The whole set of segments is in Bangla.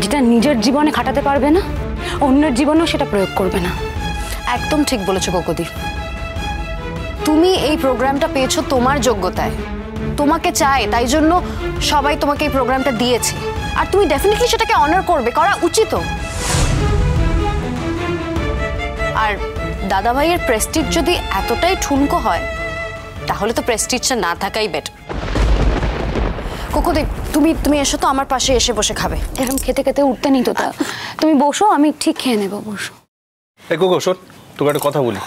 যেটা নিজের জীবনে খাটাতে পারবে না, অন্যের জীবনেও সেটা প্রয়োগ করবে না। একদম ঠিক বলেছো কোকোদি। তুমি এই প্রোগ্রামটা পেয়েছো তোমার যোগ্যতায়, তোমাকে চায়, তাই জন্য সবাই তোমাকে এই প্রোগ্রামটা দিয়েছে, আর তুমি ডেফিনেটলি সেটাকে অনার করবে, করা উচিত। আর দাদা ভাইয়ের প্রেস্টিজ যদি এতটাই ঠুনকো হয়, তাহলে তো প্রেস্টিজটা না থাকাই বেটার। কোকোদি, তুমি এসো তো, আমার পাশে এসে বসে খাবে। এরকম খেতে খেতে উঠতে নিত তা। তুমি বসো, আমি ঠিক খেয়ে নেবো, বসো। এই কোকো শোন, তোকে একটা কথা বলি।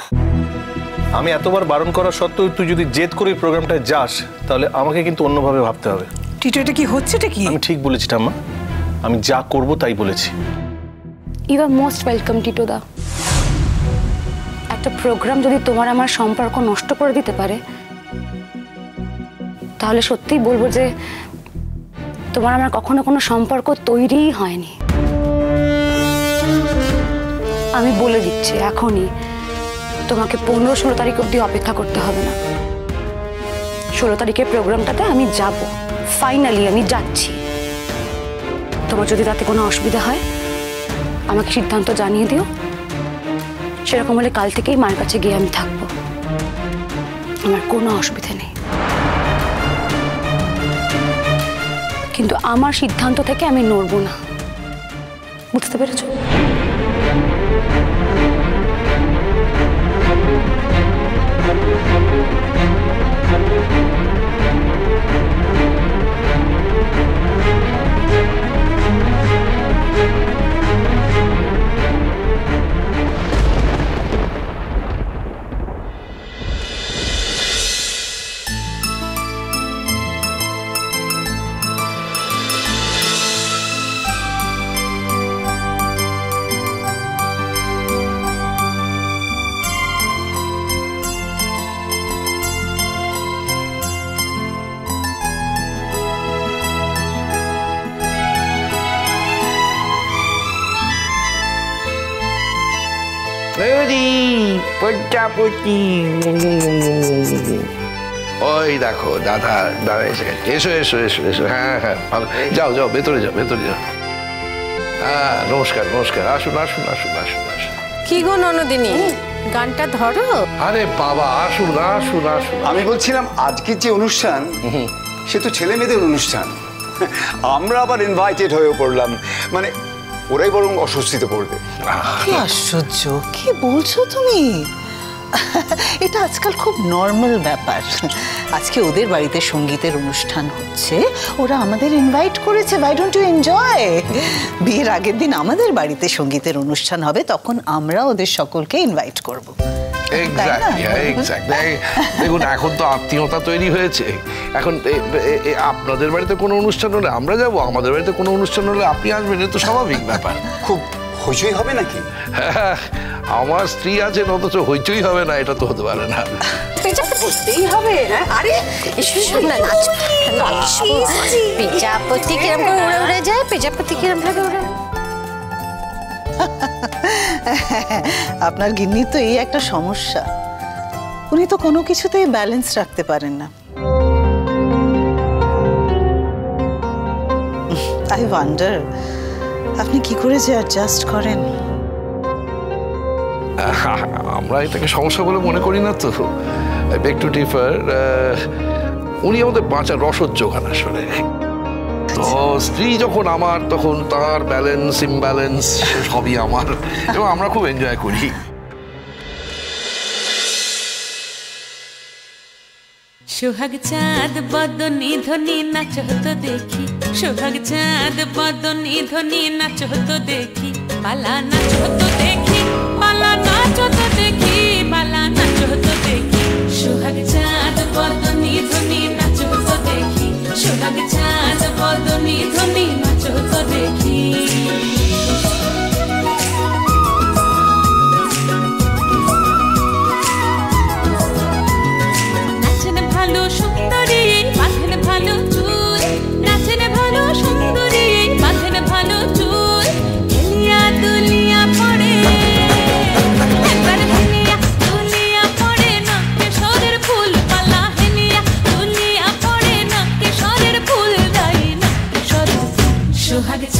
আমি এতবার বারণ করা সত্ত্বেও তুই যদি জেদ করে এই প্রোগ্রামটায় যাস, তাহলে আমাকে কিন্তু অন্যভাবে ভাবতে হবে। টিটো, এটা কি হচ্ছে? এটা কি? আমি ঠিক বলেছি ঠাম্মা, আমি যা করব তাই বলেছি। ইউ আর মোস্ট ওয়েলকাম টিটোদা। একটা প্রোগ্রাম যদি তোমার আমার সম্পর্ক নষ্ট করে দিতে পারে, তাহলে সত্যিই বলবো যে তোমার আমার কখনো কোনো সম্পর্ক তৈরিই হয়নি। আমি বলে দিচ্ছি এখনই, তোমাকে 15-16 তারিখ অবধি অপেক্ষা করতে হবে না। 16 তারিখের প্রোগ্রামটাতে আমি যাব, ফাইনালি আমি যাচ্ছি। তোমার যদি তাতে কোনো অসুবিধা হয়, আমাকে সিদ্ধান্ত জানিয়ে দিও। সেরকম হলে কাল থেকেই মার কাছে গিয়ে আমি থাকবো, আমার কোনো অসুবিধা নেই। কিন্তু আমার সিদ্ধান্ত থেকে আমি নড়বো না, বুঝতে পেরেছো? প্রজাপতি, ওই দেখো দাদা এসে গেছে। এসো এসো এসো এসো। হ্যাঁ হ্যাঁ, ভালো। যাও যাও, ভেতরে যাও, ভেতরে যাও। হ্যাঁ, নমস্কার নমস্কার, আসুন আসুন আসুন আসুন আসুন। কি গো ননদিনী, গানটা ধরো। আরে বাবা, আসুন আসুন আসুন। আমি বলছিলাম আজকের যে অনুষ্ঠান, সে তো ছেলে মেয়েদের অনুষ্ঠান। আমরা আবার ইনভাইটেড হয়ে পড়লাম, মানে ওরাই বরং অস্বস্তিতে পড়বে। কি আশ্চর্য, কি বলছো তুমি? এটা আজকাল খুব নর্মাল ব্যাপার। আজকে ওদের বাড়িতে সঙ্গীতের অনুষ্ঠান হচ্ছে, ওরা আমাদের ইনভাইট করেছে। why don't you enjoy? বিয়ের আগের দিন আমাদের বাড়িতে সঙ্গীতের অনুষ্ঠান হবে, তখন আমরা ওদের সকলকে ইনভাইট করব। দেখুন, এখন তো আত্মীয়তা তৈরি হয়েছে। এখন আপনাদের বাড়িতে কোনো অনুষ্ঠান হলে আমরা যাব, আমাদের বাড়িতে কোনো অনুষ্ঠান হলে আপনি আসবেন, এটা তো স্বাভাবিক ব্যাপার। খুব হইচই হবে নাকি? হ্যাঁ, আমার স্ত্রী আছেন, অথচ হইচই হবে না, এটা তো হতে পারে না। করতেই হবে। আরে প্রজাপতি কিরম করে উড়ে উড়ে যায়, প্রজাপতি কিরম ভাবে উড়ে। আপনার গিন্নির তো এই একটা সমস্যা, উনি তো কোনো কিছুতেই ব্যালেন্স রাখতে পারেন না। আই ওয়ান্ডার, আপনি কি করে যে অ্যাডজাস্ট করেন? আমরা এটাকে সমস্যা বলে মনে করি না তো। বেক টু ডিফার, উনি আমাদের বাঁচার রসদ যোগান আসলে। তো স্ত্রী যখন আমার, তখন তার ব্যালেন্স ইমব্যালেন্স সবই আমার, এবং আমরা খুব এনজয় করি। সোহাগ চাঁদ বদনি ধ্বনি নাচ হতো দেখি, সোহাগ চাঁদ বদনি ধ্বনি নাচ হতো দেখি, পালা নাচ হতো দেখি, পালা নাচ হতো দেখি, পালা নাচ হতো দেখি, সোহাগ চাঁদ বদনি ধ্বনি নাচ হতো দেখি, সোহাগ চাঁদ বদনি ধ্বনি নাচ হতো দেখি।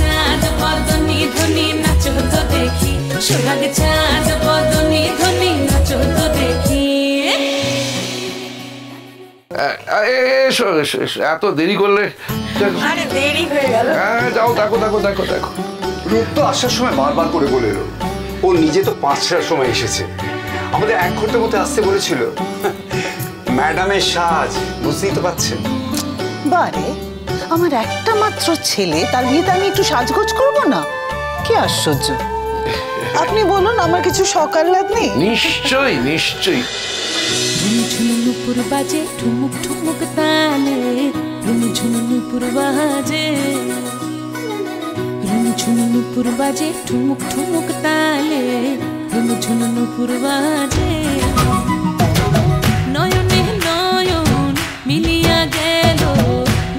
চাঁদ বদনি ধনি নাচো তো দেখি সোহাগ চাঁদ বদনি ধনি নাচো তো দেখি এসো এসো এসো, এত দেরি করলে আরে দেরি হয়ে গেল। হ্যাঁ যাও, দেখো দেখো দেখো দেখো। রূপ তো আসার সময় বারবার করে বলে এলো ও নিজে তো 5টার সময় এসেছে, আমাদের 1 ঘন্টার মধ্যে আসতে বলেছিল। ম্যাডামের সাজ বুঝতেই তো পারছেন। বারে আমার একটা মাত্র ছেলে, তার বিয়েতে আমি একটু সাজগোজ করব না? কি আশ্চর্য! আপনি বলুন, আমার কিছু শখ আহ্লাদ নেই? নিশ্চয়ই নিশ্চয়ই। ঝুনঝুন নুপুর বাজে ঠুমুক ঠুমুক তালে ঝুনঝুন নুপুর বাজে ঝুনঝুন নুপুর বাজে ঠুমুক ঠুমুক তালে ঝুনঝুন নুপুর বাজে নয়নে নয়ন মিলিয়া গেল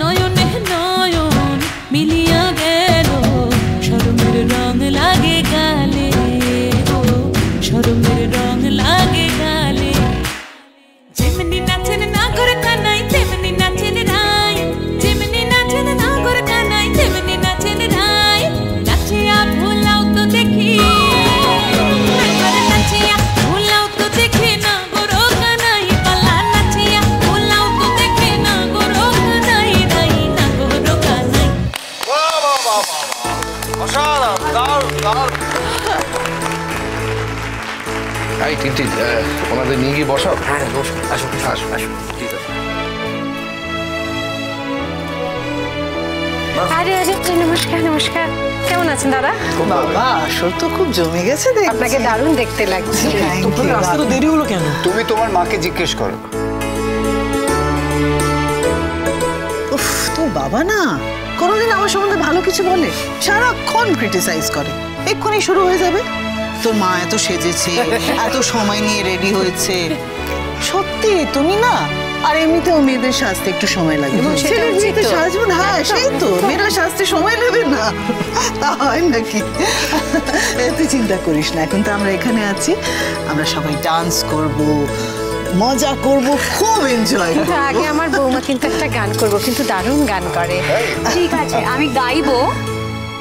নয়নে নয়ন মিলিয়া গেল শরমের রং লাগে গালে ও শরমের রং লাগে গালে যেমনি নাচেন নাগর কানাই তেমনি নাচেন রাই যেমনি নাচেন নাগর কানাই তেমনি নাচেন রাই নাচিয়া ভুলাও তো দেখি নাচিয়া ভুলাও তো দেখি নাগর কানাই পালা নাচিয়া ভুলাও তো দেখি নাগর কানাই রাই নাগর কানাই। বাহ বাহ বাহ বাহ, অসাধারণ, দারুণ দারুণ। এই টিনটিন, ওনাদের নিয়ে গিয়ে বসাও। হ্যাঁ বসো, আসো আসো আসো, ঠিক আছে। আরে আরে নমস্কার নমস্কার, কেমন আছেন দাদা? বাবা, আসর তো খুব জমে গেছে দেখছি। আপনাকে দারুণ দেখতে লাগছে। রাস্তা তো দেরি হলো কেন? তুমি তোমার মাকে জিজ্ঞেস করো। উফ, তোর বাবা না কোনোদিন আমার সম্বন্ধে ভালো কিছু বলে? সারাক্ষণ ক্রিটিসাইজ করে। এক্ষুনি শুরু হয়ে যাবে, তোর মা এত সেজেছে, এত সময় নিয়ে রেডি হয়েছে। সত্যি তুমি না, আর এমনিতেও মেয়েদের সাজতে একটু সময় লাগে। ছেলের বিয়েতে সাজবো না, হ্যাঁ সেই তো, মেয়েরা সাজতে সময় নেবে না, তা হয় নাকি? তুই চিন্তা করিস না, এখন তো আমরা এখানে আছি, আমরা সবাই ডান্স করব, মজা করব, খুব এনজয় করব। আগে আমার বৌমা কিন্তু একটা গান করবো, কিন্তু দারুণ গান করে। ঠিক আছে, আমি গাইবো,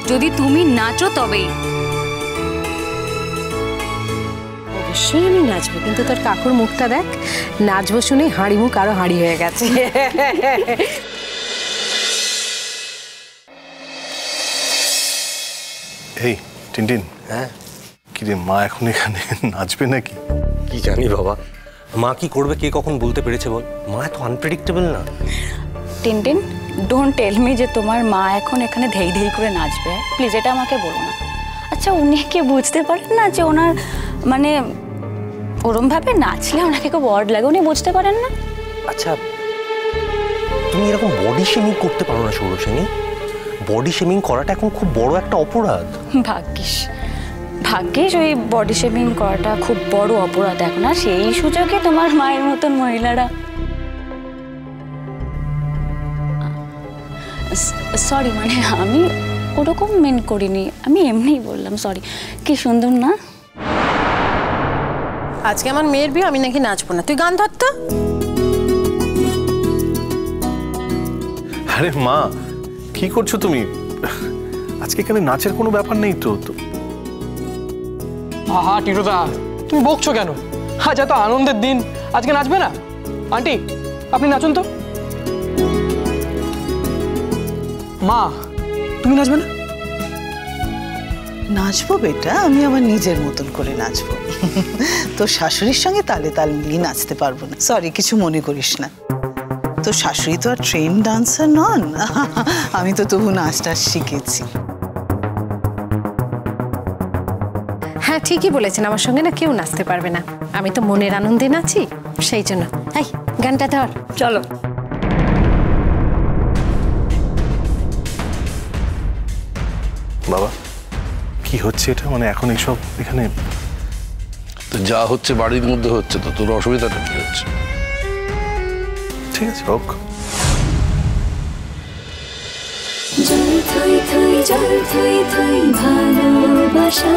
যদি তুমি নাচো তবেই। অবশ্যই আমি নাচবো, কিন্তু তোর কাকুর মুখটা দেখ, নাচবো শুনে হাঁড়ি মুখ আরো হাঁড়ি হয়ে গেছে। এই টিনটিন, হ্যাঁ কি রে, মা এখন এখানে নাচবে নাকি? কি জানি বাবা, মা কি করবে কে কখন বলতে পেরেছে বল? মা এত আনপ্রেডিক্টেবল না। টিনটিন, ডোন্ট টেল মি যে তোমার মা এখন এখানে ধেই ধেই করে নাচবে। প্লিজ এটা আমাকে বলো না। আচ্ছা, উনি কি বুঝতে পারেন না যে ওনার মানে ওরমভাবে নাচলে ওনাকে খুব অড লাগে? উনি বুঝতে পারেন না? আচ্ছা, তুমি এরকম বডি শেমিং করতে পারো না সৌরসেনী। বডি শেমিং করাটা এখন খুব বড় একটা অপরাধ। ভাগ্যিস ভাগ্যিস ওই বডি শেমিং করাটা খুব বড় অপরাধ এখন, আর সেই সুযোগে তোমার মায়ের মতন মহিলারা। সরি, মানে আমি ওরকম মেন করিনি, আমি এমনিই বললাম। সরি। কি সুন্দর না? আজকে আমার মেয়ের বিয়ে, আমি নাকি নাচবো না, তুই গান ধর তো। আরে মা, কি করছো তুমি? আজকে এখানে নাচের কোনো ব্যাপার নেই তো। আহা টিটোদা, তুমি বকছো কেন? আজ এত আনন্দের দিন, আজকে নাচবে না? আন্টি আপনি নাচুন তো। মা তুমি নাচবে না? নাচবো বেটা, আমি আমার নিজের মতন করে নাচবো। তোর শাশুড়ির সঙ্গে তালে তাল মিলিয়ে নাচতে পারবো না, সরি, কিছু মনে করিস না। তোর শাশুড়ি তো আর ট্রেন ডান্সার নন, আমি তো তবু নাচটা শিখেছি। হ্যাঁ ঠিকই বলেছেন, আমার সঙ্গে না কেউ নাচতে পারবে না, আমি তো মনের আনন্দে নাচি, সেই জন্য। এই গানটা ধর, চলো। বাবা, কি হচ্ছে এটা? মানে এখন এইসব এখানে? তো যা হচ্ছে বাড়ির মধ্যে হচ্ছে, তো তোর অসুবিধাটা কি হচ্ছে? ঠিক আছে, হোক। জল থই থই জল থই থই ভালোবাসা